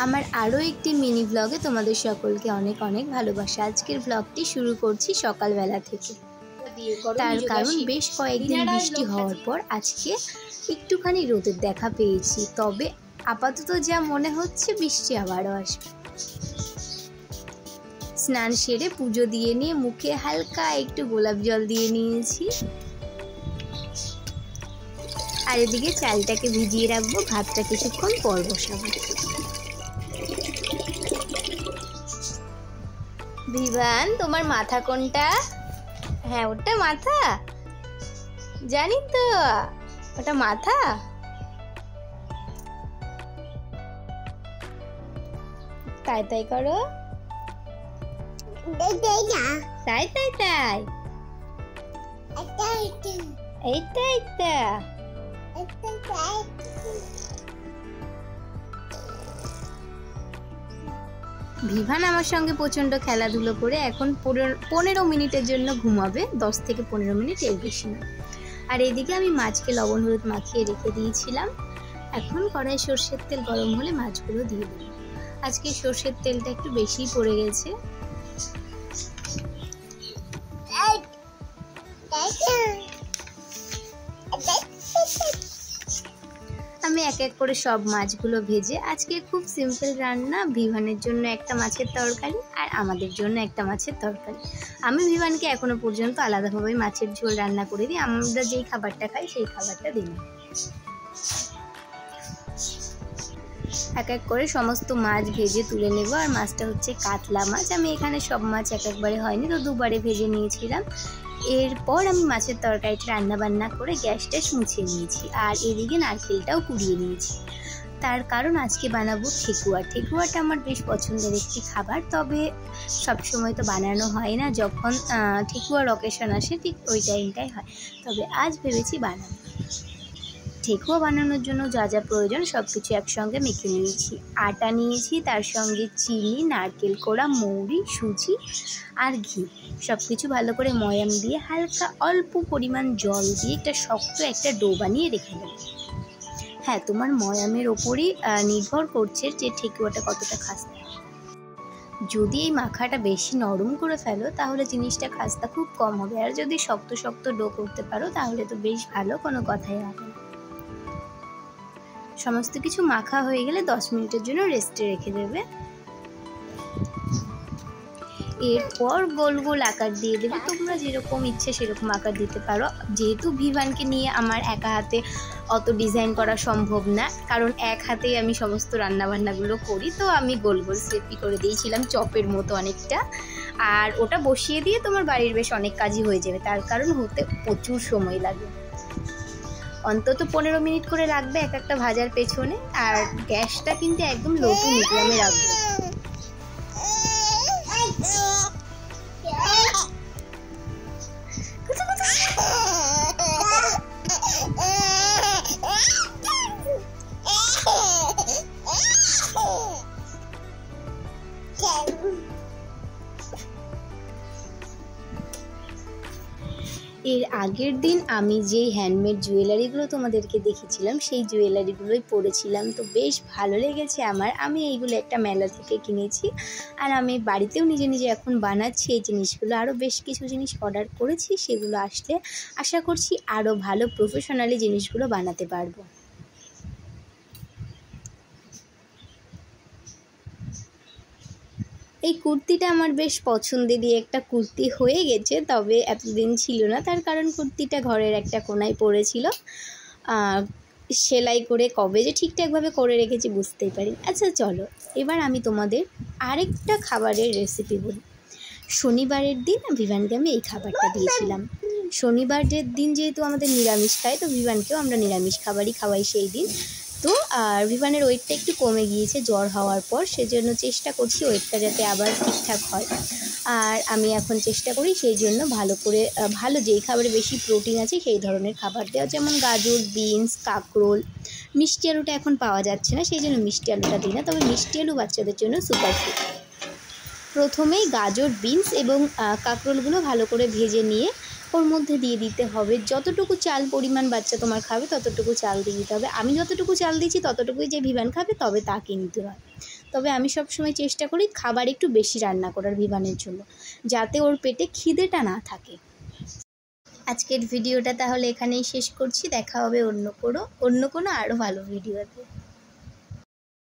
আমার আরও একটি মিনি ব্লগে তোমাদের সকলকে অনেক অনেক ভালোবাসা। আজকের ব্লগটি শুরু করছি সকালবেলা থেকে। তার কারণ বেশ কয়েকদিন বৃষ্টি হওয়ার পর আজকে একটুখানি রোদের দেখা পেয়েছি, তবে আপাতত যা মনে হচ্ছে বৃষ্টি আবারও আসবে। স্নান সেরে পুজো দিয়ে নিয়ে মুখে হালকা একটু গোলাপ জল দিয়ে নিয়েছি, আর এদিকে চালটাকে ভিজিয়ে রাখবো, ভাতটা কিছুক্ষণ পর বসাবো। ভিভান, তোমার মাথা কোনটা? হ্যাঁ, ওটা মাথা, জানি তো ওটা মাথা। তাই তাই করো, তাই তাই তাই, এইটা এইটা। ভিভান আমার সঙ্গে প্রচণ্ড খেলাধুলো করে এখন 15 মিনিটের জন্য ঘুমাবে, 10 থেকে 15 মিনিট, এর বেশি না। আর এদিকে আমি মাছকে লবণ হলুদ মাখিয়ে রেখে দিয়েছিলাম। এখন কড়াই সর্ষের তেল গরম হলে মাছগুলো দিয়ে দেবো। আজকে সর্ষের তেলটা একটু বেশিই পড়ে গেছে। আমি এক এক করে সব মাছগুলো ভেজে, আজকে খুব সিম্পল রান্না, ভিভানের জন্য একটা মাছের তরকারি আর আমাদের জন্য একটা মাছের তরকারি। আমি ভিভানকে এখনো পর্যন্ত আলাদাভাবে মাছের ঝোল রান্না করে দিই, আমরা যেই খাবারটা খাই সেই খাবারটা দিই। এক এক করে সমস্ত মাছ ভেজে তুলে নেব। আর মাছটা হচ্ছে কাতলা মাছ, আমি এখানে সব মাছ এক একবারে হয়নি তো দুবারে ভেজে নিয়েছিলাম। এরপর আমি মাছের তরকারিটা রান্না বান্না করে গ্যাসটা মুছে নিয়েছি, আর এদিকে নারকেলটাও কুড়িয়ে নিয়েছি। তার কারণ আজকে বানাবো ঠেকুয়া। ঠেকুয়াটা আমার বেশ পছন্দের একটি খাবার, তবে সবসময় তো বানানো হয় না, যখন ঠেকুয়ার অকেশন আসে ঠিক ওই টাইমটাই হয়। তবে আজ ভেবেছি বানাবো। ঠেকুয়া বানানোর জন্য যা যা প্রয়োজন সব কিছু একসঙ্গে মেখে নিয়েছি। আটা নিয়েছি, তার সঙ্গে চিনি, নারকেল কোড়া, মৌরি, সুজি আর ঘি, সব কিছু ভালো করে ময়াম দিয়ে হালকা অল্প পরিমাণ জল দিয়ে একটা শক্ত একটা ডো বানিয়ে রেখে দেব। হ্যাঁ, তোমার ময়ামের ওপরই নির্ভর করছে যে ঠেকুয়াটা কতটা খাস্তা। যদি এই মাখাটা বেশি নরম করে ফেলো তাহলে জিনিসটা খাস্তা খুব কম হবে, আর যদি শক্ত শক্ত ডো করতে পারো তাহলে তো বেশ ভালো, কোনো কথাই হবে না। সমস্ত কিছু মাখা হয়ে গেলে 10 মিনিটের জন্য রেস্টে রেখে দেবে। এরপর গোল গোল আকার দিয়ে দেবে, তোমরা যেরকম ইচ্ছে সেরকম আকার দিতে পারো। যেহেতু ভিভানকে নিয়ে আমার একা হাতে অত ডিজাইন করা সম্ভব না, কারণ এক হাতেই আমি সমস্ত রান্নাবান্নাগুলো করি, তো আমি গোল গোল শেপই করে দিয়েছিলাম, চপের মতো অনেকটা। আর ওটা বসিয়ে দিয়ে তোমার বাড়ির বেশ অনেক কাজই হয়ে যাবে, তার কারণ হতে প্রচুর সময় লাগে, অন্তত 15 মিনিট করে লাগবে এক একটা ভাজার পেছনে। আর গ্যাসটা কিন্তু একদম লো টু মিডিয়ামে রাখবে। এর আগের দিন আমি যেই হ্যান্ডমেড জুয়েলারিগুলো তোমাদেরকে দেখেছিলাম সেই জুয়েলারিগুলোই পরেছিলাম, তো বেশ ভালো লেগেছে আমার। আমি এইগুলো একটা মেলা থেকে কিনেছি, আর আমি বাড়িতেও নিজে নিজে এখন বানাচ্ছি এই জিনিসগুলো। আরও বেশ কিছু জিনিস অর্ডার করেছি, সেগুলো আসলে আশা করছি আরও ভালো প্রফেশনালি জিনিসগুলো বানাতে পারবো। এই কুর্তিটা আমার বেশ পছন্দেরই একটা কুর্তি হয়ে গেছে, তবে এতদিন ছিল না, তার কারণ কুর্তিটা ঘরের একটা কোনায় পড়েছিল। সেলাই করে কবে যে ঠিকঠাকভাবে করে রেখেছি বুঝতেই পারি। আচ্ছা চলো, এবার আমি তোমাদের আরেকটা খাবারের রেসিপি বলি। শনিবারের দিন ভিভানকে আমি এই খাবারটা দিয়েছিলাম। শনিবারের দিন যেহেতু আমাদের নিরামিষ খায়, তো ভিভানকেও আমরা নিরামিষ খাবারই খাওয়াই সেই দিন। তো আর ভিভানের ওয়েটটা একটু কমে গিয়েছে জ্বর হওয়ার পর, সেজন্য চেষ্টা করছি ওয়েটটা যাতে আবার ঠিকঠাক হয়। আর আমি এখন চেষ্টা করি সেই জন্য ভালো যেই খাবারে বেশি প্রোটিন আছে সেই ধরনের খাবার দেওয়া, যেমন গাজর, বিনস, কাঁকরোল। মিষ্টি আলুটা এখন পাওয়া যাচ্ছে না, সেই জন্য মিষ্টি আলুটা দিই না, তবে মিষ্টি আলু বাচ্চাদের জন্য সুপারফুড। প্রথমেই গাজর, বিনস এবং কাঁকরোলগুলো ভালো করে ভেজে নিয়ে ওর মধ্যে দিয়ে দিতে হবে যতটুকু চাল পরিমাণ বাচ্চা তোমার খাবে ততটুকু চাল দিয়ে দিতে হবে। আমি যতটুকু চাল দিয়েছি ততটুকুই যে ভিভান খাবে তবে তা কিনতে হয়। তবে আমি সবসময় চেষ্টা করি খাবার একটু বেশি রান্না করার ভিভানের জন্য, যাতে ওর পেটে খিদেটা না থাকে। আজকের ভিডিওটা তাহলে এখানেই শেষ করছি। দেখা হবে অন্য কোনো আরও ভালো ভিডিওতে।